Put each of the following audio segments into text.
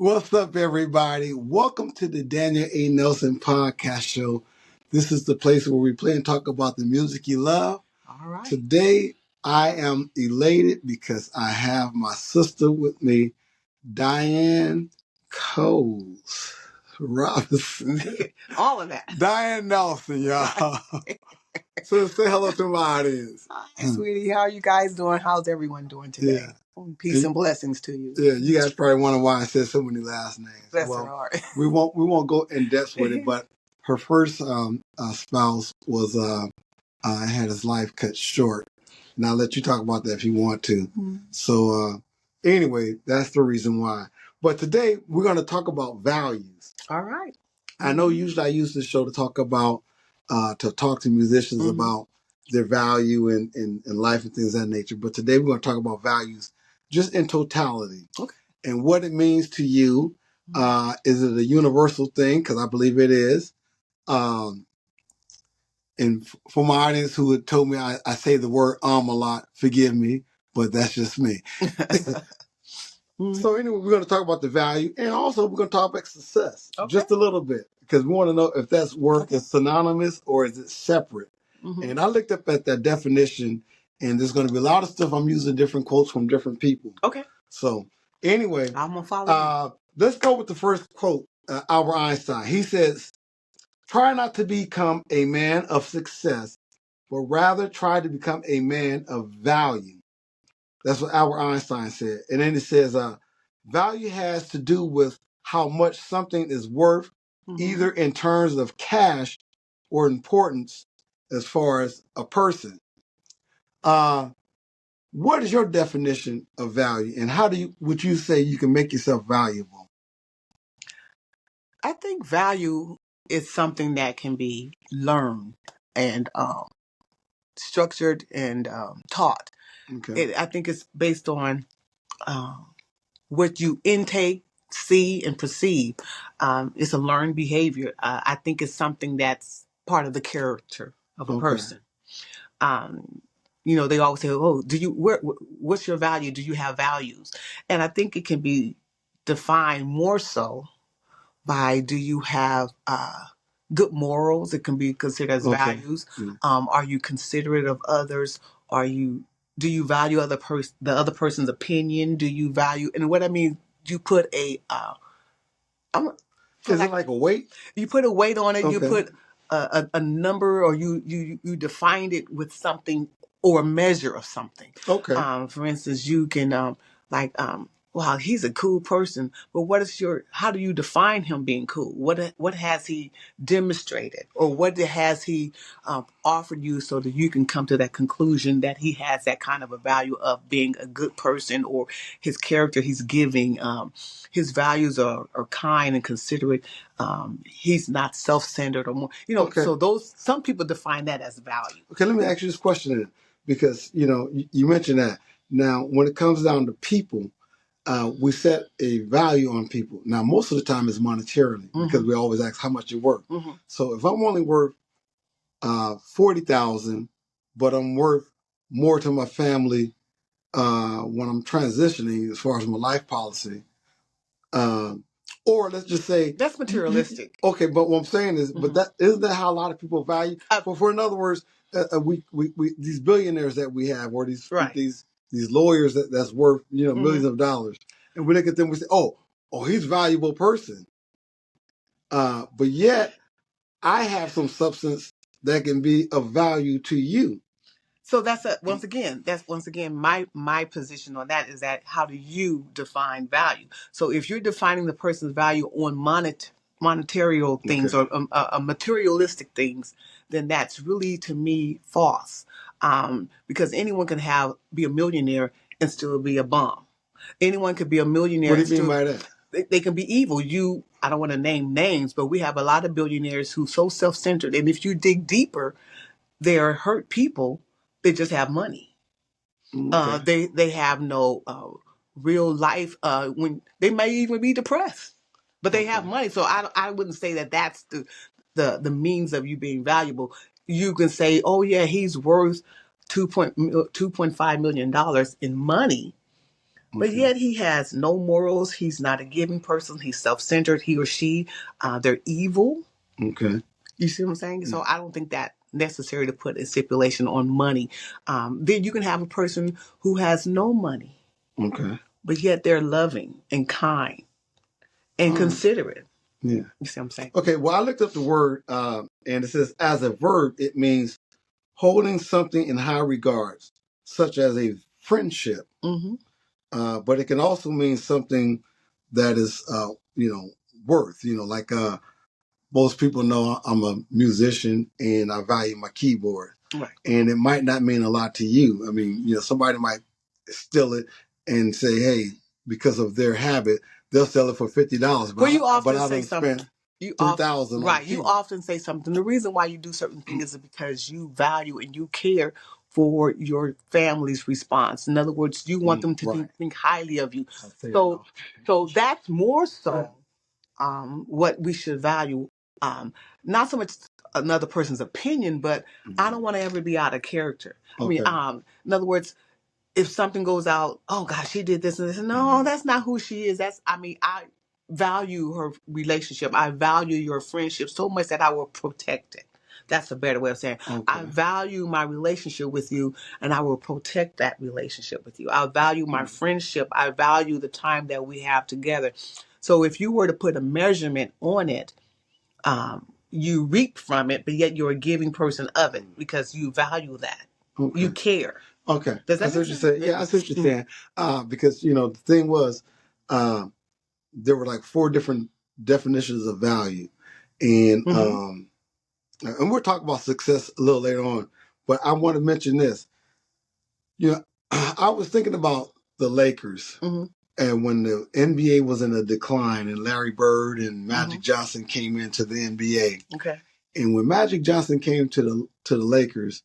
What's up, everybody? Welcome to the Daniel A. Nelson Podcast Show. This is the place where we play and talk about the music you love. All right. Today, I am elated because I have my sister with me, Diane Coles Robinson. All of that. Diane Nelson, y'all. So say hello to my audience. Hi, sweetie. How are you guys doing? How's everyone doing today? Yeah. Peace and blessings to you. Yeah, you guys probably wonder why I said so many last names. Bless her heart. we won't go in depth with it, but her first spouse was had his life cut short. And I'll let you talk about that if you want to. Mm-hmm. So anyway, that's the reason why. But today we're going to talk about values. All right. I know usually I use this show to talk about to talk to musicians about their value in life and things of that nature. But today we're going to talk about values just in totality. Okay. And what it means to you. Is it a universal thing? Because I believe it is. And for my audience who had told me I say the word a lot, forgive me, but that's just me. So anyway, we're going to talk about the value, and also we're going to talk about success just a little bit, because we want to know if that's word is synonymous or is it separate. Mm-hmm. And I looked up at that definition, and there's going to be a lot of stuff I'm using different quotes from different people. Okay. So anyway, I'm going to follow let's go with the first quote, Albert Einstein. He says, "Try not to become a man of success, but rather try to become a man of value." That's what Albert Einstein said. And then it says, value has to do with how much something is worth, either in terms of cash or importance as far as a person. What is your definition of value, and how would you say you can make yourself valuable? I think value is something that can be learned and structured and taught. Okay. I think it's based on what you intake, see, and perceive. It's a learned behavior. I think it's something that's part of the character of a person. They always say, "Oh, what's your value? Do you have values?" And I think it can be defined more so by, do you have good morals? It can be considered as values. Are you considerate of others? Do you value the other person's opinion? Do you value, and what I mean, you put a is it like a weight? You put a weight on it. Okay. You put a number, or you defined it with something or a measure of something. Okay. For instance, you can wow, he's a cool person, but how do you define him being cool? What has he demonstrated, or what has he offered you, so that you can come to that conclusion that he has that kind of a value of being a good person, or his character he's giving, his values are kind and considerate. He's not self-centered or more, okay. So some people define that as value. Okay, let me ask you this question then, because you mentioned that. Now, when it comes down to people, we set a value on people. Now, most of the time it's monetarily, because we always ask how much you're worth. So if I'm only worth $40,000, but I'm worth more to my family when I'm transitioning as far as my life policy, or let's just say that's materialistic. Okay, but what I'm saying is, but that isn't that how a lot of people value. For in other words, we these billionaires that we have, or these lawyers that's worth millions of dollars, and we look at them, we say, oh, he's a valuable person. But yet, I have some substance that can be of value to you. So that's once again my position on that is that, how do you define value? So if you're defining the person's value on monetary things, or materialistic things, then that's really, to me, false. Because anyone can be a millionaire and still be a bum. Anyone could be a millionaire. What do you mean by that? They can be evil. I don't want to name names, but we have a lot of billionaires who are so self-centered, and if you dig deeper, they are hurt people. They just have money. Okay. They have no real life. When they may even be depressed, but they have money. So I wouldn't say that that's the means of you being valuable. You can say, oh yeah, he's worth $2.5 million in money, But yet he has no morals. He's not a giving person. He's self-centered. He or she, they're evil. Okay. You see what I'm saying? So I don't think that necessary to put a stipulation on money. Then you can have a person who has no money. Okay. But yet they're loving and kind and considerate. Yeah. You see what I'm saying? Okay. Well, I looked up the word, and it says as a verb, it means holding something in high regards, such as a friendship. But it can also mean something that is, worth, like most people know I'm a musician and I value my keyboard. Right. And it might not mean a lot to you. I mean, somebody might steal it and say, hey, because of their habit, they'll sell it for $50. Well, you often say something. You 3,000 right. You often say something. The reason why you do certain things is because you value and you care for your family's response. In other words, you want them to think highly of you. So that's more so what we should value. Not so much another person's opinion, but I don't want to ever be out of character. Okay. I mean, in other words, if something goes out, oh gosh, she did this and this. No, that's not who she is. I value her relationship. I value your friendship so much that I will protect it. That's a better way of saying I value my relationship with you and I will protect that relationship with you. I value my friendship. I value the time that we have together. So if you were to put a measurement on it, you reap from it, but yet you're a giving person of it because you value that. Okay. You care. Okay. That's what you're saying. Yeah, that's what you're saying. Because, the thing was, there were like 4 different definitions of value. And and we'll talk about success a little later on. But I want to mention this. I was thinking about the Lakers. And when the NBA was in a decline and Larry Bird and Magic Johnson came into the NBA. Okay. And when Magic Johnson came to the Lakers,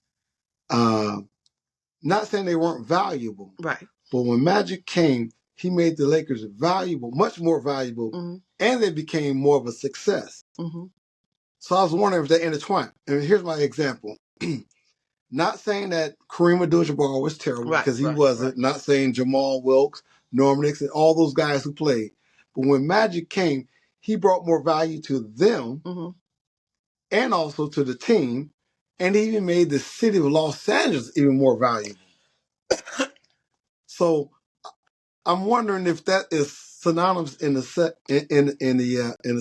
not saying they weren't valuable. Right. But when Magic came, he made the Lakers valuable, much more valuable, and they became more of a success. So I was wondering if they intertwined. And here's my example. Not saying that Kareem Abdul-Jabbar was terrible, because he wasn't. Right. Not saying Jamal Wilkes, Norman Nixon, all those guys who played. But when Magic came, he brought more value to them and also to the team. And he even made the city of Los Angeles even more valuable. So I'm wondering if that is synonymous in the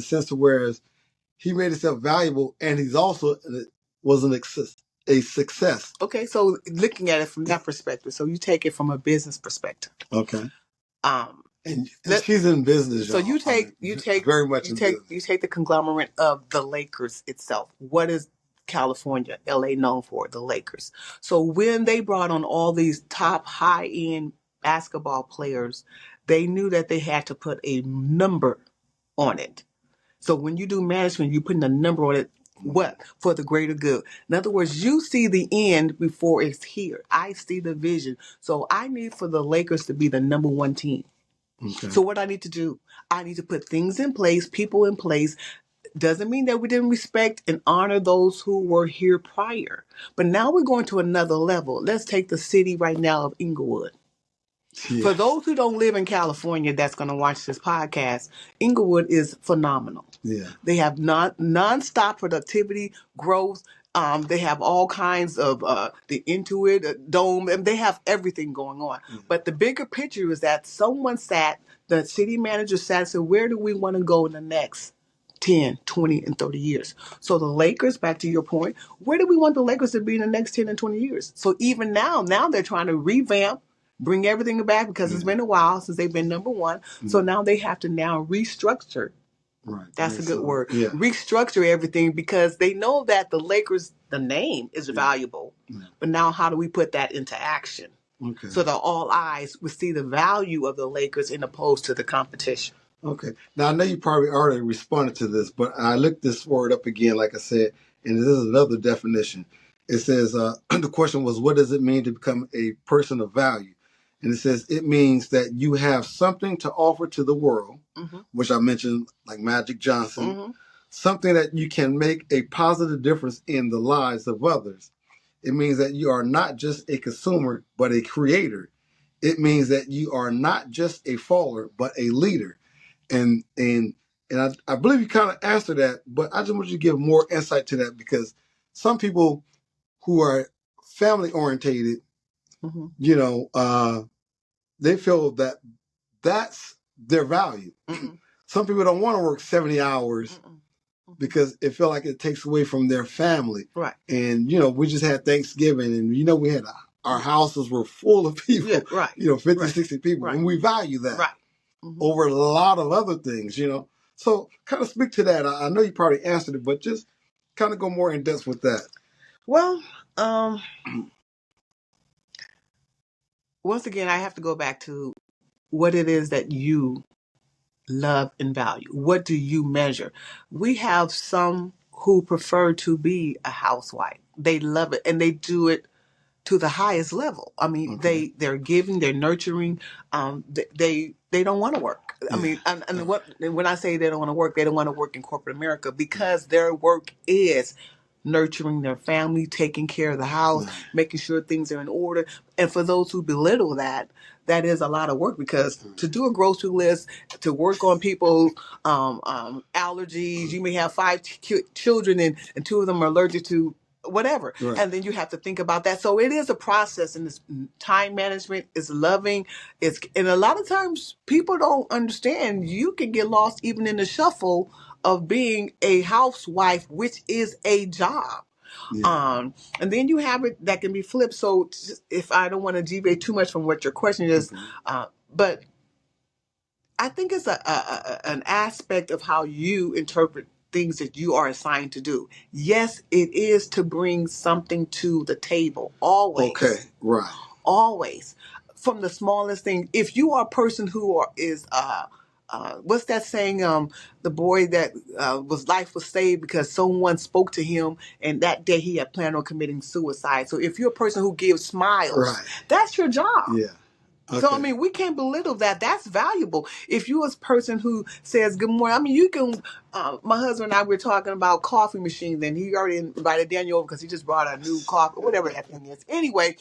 sense of whereas he made himself valuable and he's also was a success. Okay, so looking at it from that perspective, so you take it from a business perspective. Okay. And she's in business. So you take very much you take the conglomerate of the Lakers itself. What is California, LA known for? The Lakers. So when they brought on all these top high-end basketball players, they knew that they had to put a number on it. So when you do management, you're putting a number on it. What? For the greater good. In other words, you see the end before it's here. I see the vision. So I need for the Lakers to be the number 1 team. Okay. So what I need to do, I need to put things in place, people in place. Doesn't mean that we didn't respect and honor those who were here prior. But now we're going to another level. Let's take the city right now of Inglewood. Yes. For those who don't live in California that's going to watch this podcast, Inglewood is phenomenal. Yeah. They have nonstop productivity, growth. They have all kinds of the Intuit Dome, and they have everything going on. Mm-hmm. But the bigger picture is that the city manager sat and said, where do we want to go in the next 10, 20, and 30 years? So the Lakers, back to your point, where do we want the Lakers to be in the next 10 and 20 years? So even now they're trying to revamp, bring everything back because it's been a while since they've been number 1. Mm-hmm. So now they have to now restructure. Right. That's a good word. Yeah. Restructure everything because they know that the Lakers, the name is valuable. Yeah. But now how do we put that into action? Okay. So that all eyes would see the value of the Lakers in opposed to the competition. Okay. Now, I know you probably already responded to this, but I looked this word up again, like I said, and this is another definition. It says, the question was, what does it mean to become a person of value? And it says, it means that you have something to offer to the world, which I mentioned, like Magic Johnson, something that you can make a positive difference in the lives of others. It means that you are not just a consumer, but a creator. it means that you are not just a follower, but a leader. And I believe you kind of answered that, but I just want you to give more insight to that, because some people who are family orientated, they feel that that's their value. Some people don't want to work 70 hours because it felt like it takes away from their family. Right. And, we just had Thanksgiving, and, we had our houses were full of people, 50, 60 people. And we value that over a lot of other things, So kind of speak to that. I know you probably answered it, but just kind of go more in depth with that. Well, once again, I have to go back to what it is that you love and value. What do you measure? We have some who prefer to be a housewife. They love it and they do it to the highest level. I mean, they're giving, they're nurturing. They don't want to work. I mean, and when I say they don't want to work, they don't want to work in corporate America, because their work is nurturing their family, taking care of the house, making sure things are in order. And for those who belittle that, that is a lot of work, because to do a grocery list, to work on people's allergies, you may have 5 children and 2 of them are allergic to whatever. Right. And then you have to think about that. So it is a process, and this time management is loving. And a lot of times people don't understand, you can get lost even in the shuffle of being a housewife, which is a job. Yeah. And then you have it that can be flipped. So if I don't want to deviate too much from what your question is, but I think it's an aspect of how you interpret things that you are assigned to do. Yes, it is to bring something to the table. Always. Okay, right. Always. From the smallest thing. If you are a person who is what's that saying? The boy that life was saved because someone spoke to him, and that day he had planned on committing suicide. So if you're a person who gives smiles, that's your job. Yeah. Okay. So, I mean, we can't belittle that. That's valuable. If you're a person who says good morning, I mean, you can, my husband and I were talking about coffee machines, and he already invited Daniel over because he just brought a new coffee, whatever that thing is. Anyway,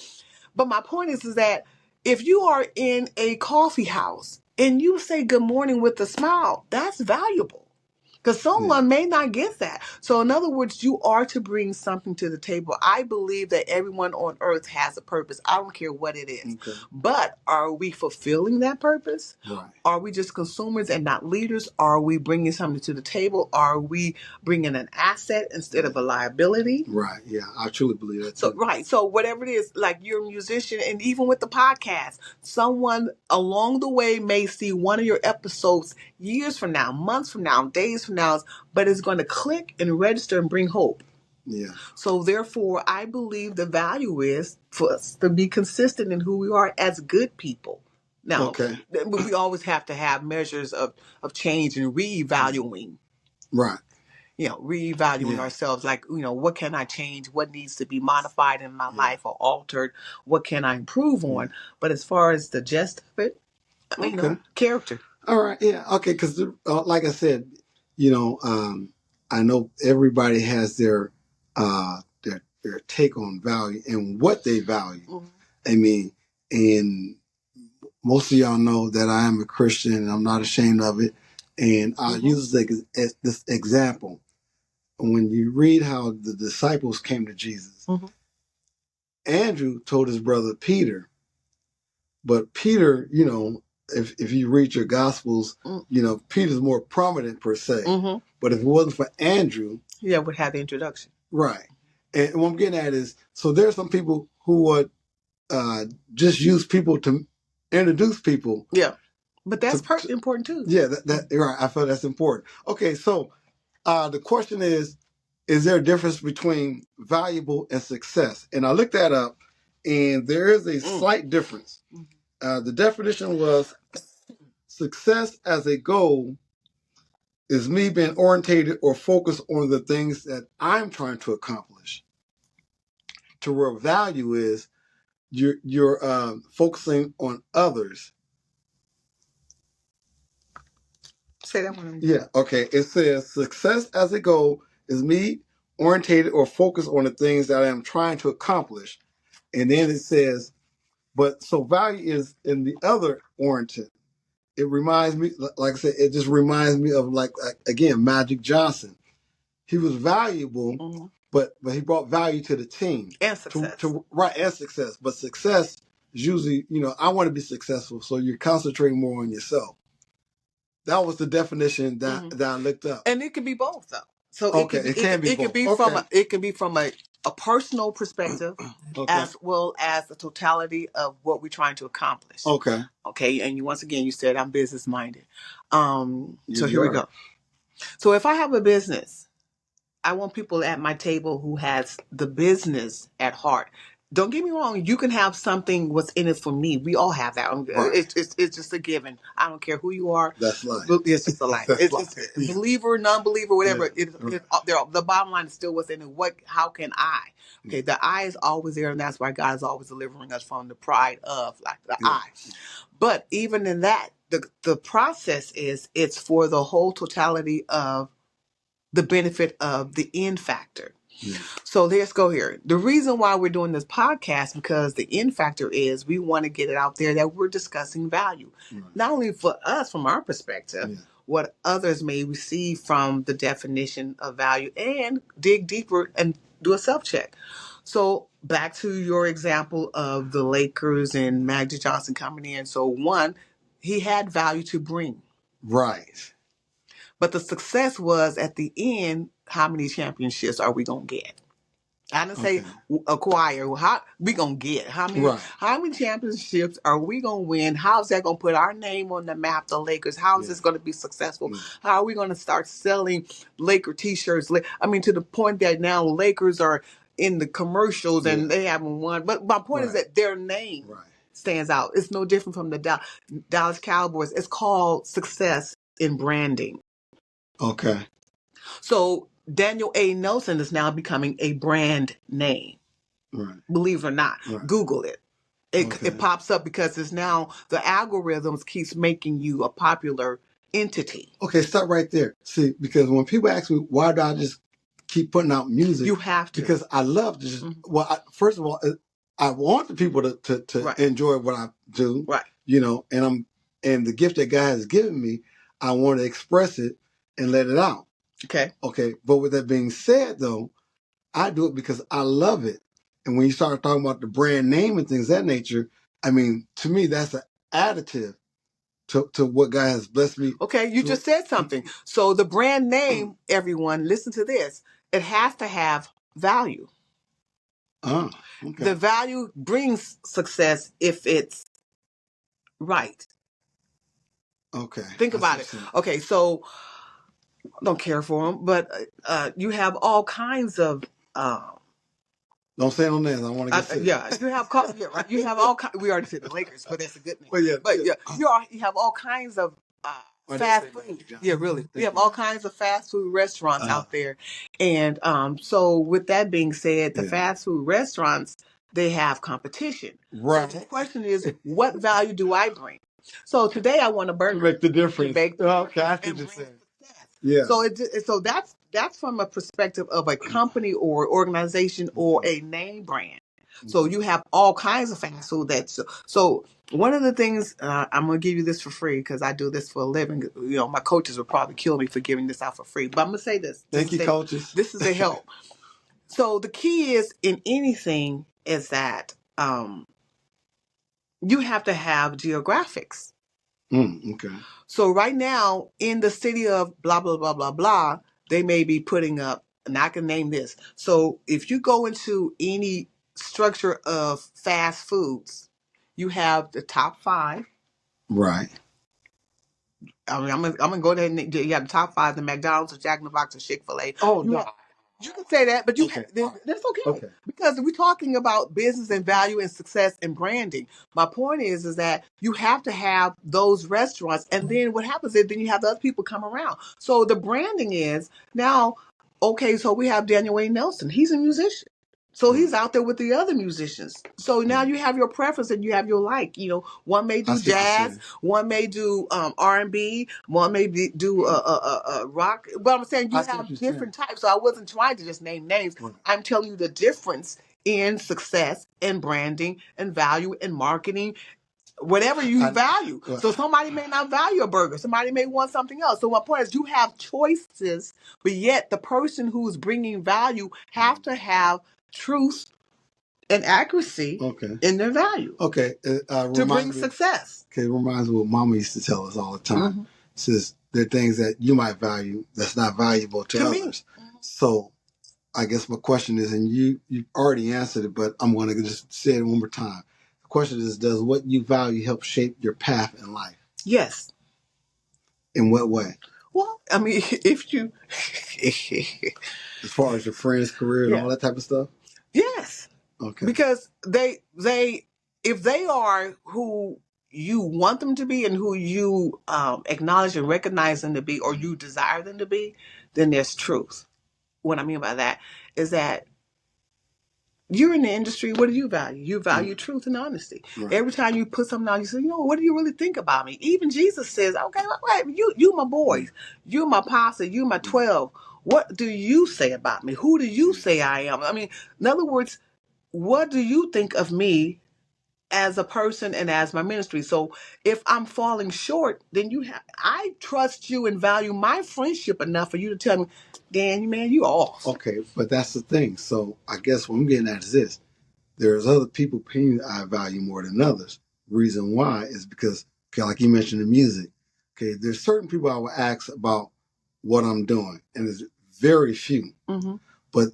but my point is that if you are in a coffee house and you say good morning with a smile, that's valuable. Because someone may not get that. So in other words, you are to bring something to the table. I believe that everyone on earth has a purpose. I don't care what it is. Okay. But are we fulfilling that purpose? Right. Are we just consumers and not leaders? Are we bringing something to the table? Are we bringing an asset instead of a liability? Right. Yeah, I truly believe that. So, right. So whatever it is, like you're a musician, and even with the podcast, someone along the way may see one of your episodes years from now, months from now, days from now, but it's going to click and register and bring hope. Yeah. So therefore, I believe the value is for us to be consistent in who we are as good people. Now, we always have to have measures of change and reevaluating. Right. Reevaluating ourselves, like, what can I change? What needs to be modified in my life or altered? What can I improve on? But as far as the gist of it, character. All right. Yeah. Okay. Because like I said, I know everybody has their take on value and what they value. Mm-hmm. I mean, and most of y'all know that I am a Christian and I'm not ashamed of it. And I'll use this example. When you read how the disciples came to Jesus, Andrew told his brother Peter, but Peter, if you read your Gospels, Peter's more prominent per se. Mm-hmm. But if it wasn't for Andrew, would have the introduction. Right. And what I'm getting at is, so there's some people who would just use people to introduce people. Yeah. But that's important too. Yeah, right. I feel that's important. Okay, so the question is there a difference between valuable and success? And I looked that up, and there is a slight difference. The definition was success as a goal is me being orientated or focused on the things that I'm trying to accomplish. To where value is you're focusing on others. Say that one. Yeah, okay. It says success as a goal is me orientated or focused on the things that I am trying to accomplish. And then it says But so value is in the other oriented. It reminds me, like I said, it just reminds me of like again, Magic Johnson. He was valuable, but he brought value to the team and success. Right, and success. But success is usually, I want to be successful, so you're concentrating more on yourself. That was the definition that I looked up, and it could be both though. So it can be from a personal perspective as well as the totality of what we're trying to accomplish. Okay. And once again, you said I'm business minded. So here we go. So if I have a business, I want people at my table who has the business at heart. Don't get me wrong. You can have something what's in it for me. We all have that. Right. It's just a given. I don't care who you are. That's life. It's just a life. It's believer, non-believer, whatever. Yeah. The bottom line is still within it. How can I? Okay, the I is always there, and that's why God is always delivering us from the pride of the I. But even in that, the process is it's for the whole totality of the benefit of the end factor. Yeah. So let's go here. The reason why we're doing this podcast, because the end factor is we want to get it out there that we're discussing value. Right. Not only for us from our perspective, what others may receive from the definition of value, and dig deeper and do a self-check. So back to your example of the Lakers and Magic Johnson coming in. So one, he had value to bring. Right. But the success was at the end, how many championships are we going to get? I didn't say acquire. How we going to get? How many championships are we going to win? How's that going to put our name on the map, the Lakers? How is this going to be successful? How are we going to start selling Laker t-shirts? I mean, to the point that now Lakers are in the commercials and they haven't won. But my point is that their name stands out. It's no different from the Dallas Cowboys. It's called success in branding. Okay. So Daniel A. Nelson is now becoming a brand name. Right. Believe it or not. Right. Google it. It pops up because it's now the algorithms keeps making you a popular entity. Okay, stop right there. See, because when people ask me, why do I just keep putting out music? You have to. Because I love to just, first of all, I want the people to enjoy what I do. Right. And the gift that God has given me, I want to express it and let it out. Okay. But with that being said, though, I do it because I love it. And when you start talking about the brand name and things of that nature, I mean, to me, that's an additive to what God has blessed me. Okay, you just said something. So the brand name, everyone, listen to this. It has to have value. Okay. The value brings success if it's right. Okay. Think about it. Okay, so I don't care for them, but you have all kinds of. Don't say no names. I want to get sick. Yeah, you have right. You have all. We already said the Lakers, but that's a good name. You have all kinds of fast food. Yeah, really. We have all kinds of fast food restaurants out there, and so with that being said, the fast food restaurants, they have competition. Right. So the question is, what value do I bring? So today I want to make the difference. Okay, I see what you're saying. Yeah. So that's from a perspective of a company or organization or a name brand. So you have all kinds of fast food so one of the things I'm going to give you this for free because I do this for a living. My coaches will probably kill me for giving this out for free, but I'm going to say this. Thank you, coaches. This is a help. So the key is in anything is that you have to have geographics. Okay. So right now in the city of blah, blah, blah, blah, blah, they may be putting up, and I can name this. So if you go into any structure of fast foods, you have the top 5. Right. I mean, I'm gonna go ahead and you have the top 5: the McDonald's, or Jack in the Box, or Chick-fil-A. Oh no. You can say that, but that's okay. Because we're talking about business and value and success and branding. My point is that you have to have those restaurants, and then what happens is then you have the other people come around. So the branding is now, okay, so we have Daniel A. Nelson. He's a musician. So he's out there with the other musicians. So now you have your preference and you have your like. One may do jazz, one may do R&B, one may do rock. But I'm saying you have different types. So I wasn't trying to just name names. Right. I'm telling you the difference in success and branding and value and marketing, whatever you value. So somebody may not value a burger. Somebody may want something else. So my point is you have choices, but yet the person who's bringing value have to have truth and accuracy in their value to bring success. Okay, it reminds me what Mama used to tell us all the time. Says there are things that you might value that's not valuable to others. So I guess my question is, and you already answered it, but I'm going to just say it one more time. The question is, does what you value help shape your path in life? Yes. In what way? Well, I mean, if you... as far as your friend's career and all that type of stuff? Yes. Okay. Because if they are who you want them to be and who you acknowledge and recognize them to be, or you desire them to be, then there's truth. What I mean by that is that you're in the industry. What do you value? You value truth and honesty. Right. Every time you put something out, you say, what do you really think about me? Even Jesus says, okay, wait, you my boys, you my pastor, you my 12. What do you say about me? Who do you say I am? I mean, in other words, what do you think of me as a person and as my ministry? So if I'm falling short, then I trust you and value my friendship enough for you to tell me, Dan, man, you off. Okay, but that's the thing. So I guess what I'm getting at is this. There's other people opinion I value more than others. Reason why is because, okay, like you mentioned the music. Okay, there's certain people I will ask about what I'm doing, and there's very few. Mm-hmm. But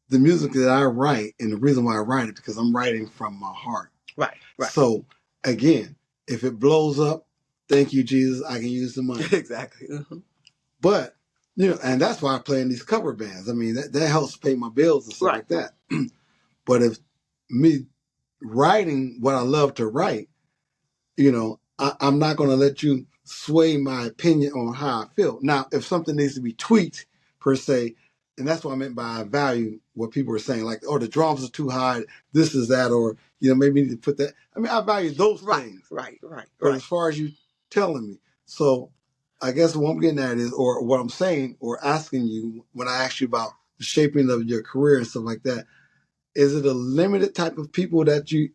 the music that I write, and the reason why I write it, because I'm writing from my heart. Right. So again, if it blows up, thank you, Jesus, I can use the money. Exactly. Mm-hmm. But, and that's why I play in these cover bands. I mean, that helps pay my bills and stuff like that. But if me writing what I love to write, I'm not going to let you sway my opinion on how I feel. Now, if something needs to be tweaked, per se, and that's what I meant by I value what people are saying, like, the drums are too high, this is that, or, maybe you need to put that. I mean, I value those things. Right. But as far as you telling me, so I guess what I'm getting at is, or what I'm saying, or asking you when I ask you about the shaping of your career and stuff like that, is it a limited type of people that you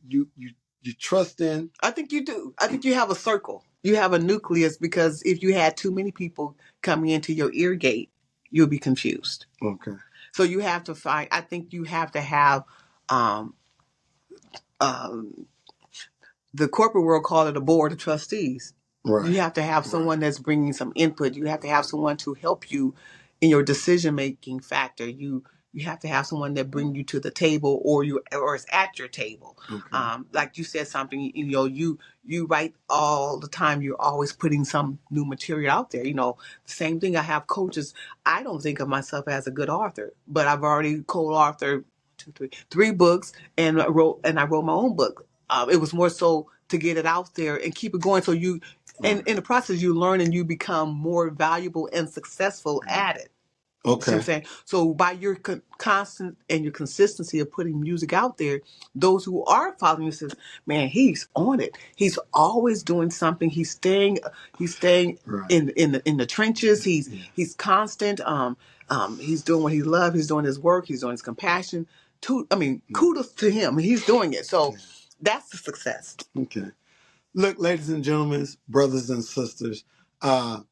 trust in? I think you do. I think you have a circle. You have a nucleus, because if you had too many people coming into your ear gate, you'll be confused. Okay. So you have to find, I think you have to have, the corporate world call it a board of trustees. Right. You have to have someone that's bringing some input. You have to have someone to help you in your decision-making factor. You have to have someone that bring you to the table, or is at your table. Okay. Like you said something, you write all the time. You're always putting some new material out there. The same thing. I have coaches. I don't think of myself as a good author, but I've already co-authored 3 books, and I wrote my own book. It was more so to get it out there and keep it going. So and in the process, you learn and you become more valuable and successful at it. Okay. See what I'm saying? So by your constant and your consistency of putting music out there, those who are following you says, man, he's on it. He's always doing something. He's staying right. in the trenches. He's constant. He's doing what he loves. He's doing his work. He's doing his compassion. Kudos to him. He's doing it. So that's the success. Okay. Look, ladies and gentlemen, brothers and sisters, I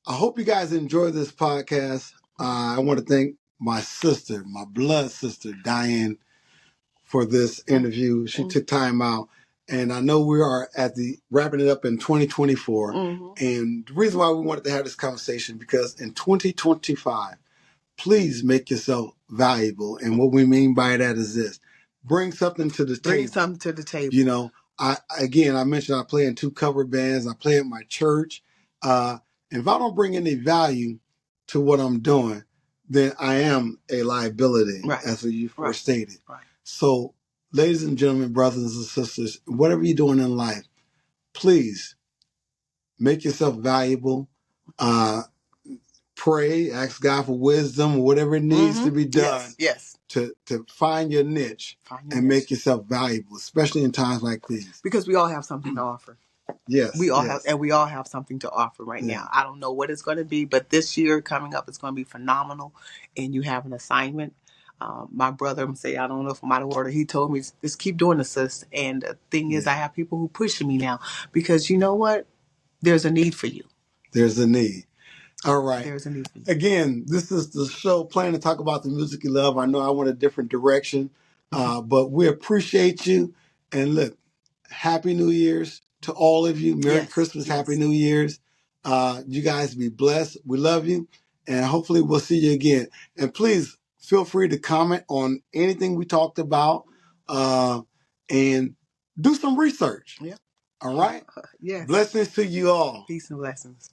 hope you guys enjoy this podcast. I want to thank my sister, my blood sister, Diane, for this interview. She took time out. And I know we are wrapping it up in 2024. Mm-hmm. And the reason why we wanted to have this conversation, because in 2025, please make yourself valuable. And what we mean by that is this: bring something to the table. Bring something to the table. I mentioned I play in 2 cover bands. I play at my church. And if I don't bring any value to what I'm doing, then I am a liability, right, as you first stated. Right. So, ladies and gentlemen, brothers and sisters, whatever you're doing in life, please make yourself valuable. Pray, ask God for wisdom, whatever it needs to be done. Yes. To find your niche and make yourself valuable, especially in times like these. Because we all have something to offer. Yes. We all have something to offer right now. I don't know what it's going to be, but this year coming up, it's going to be phenomenal. And you have an assignment. My brother say, I don't know if I'm out of order. He told me, just keep doing this, sis. And the thing is, I have people who pushing me now because you know what? There's a need for you. There's a need. All right. There's a need for you. Again, this is the show planning to talk about the music you love. I know I went a different direction, but we appreciate you. And look, Happy New Year's to all of you. Merry Christmas, Happy New Year's. You guys be blessed. We love you. And hopefully we'll see you again. And please feel free to comment on anything we talked about and do some research. Yeah. All right? Yes. Blessings to you all. Peace and blessings.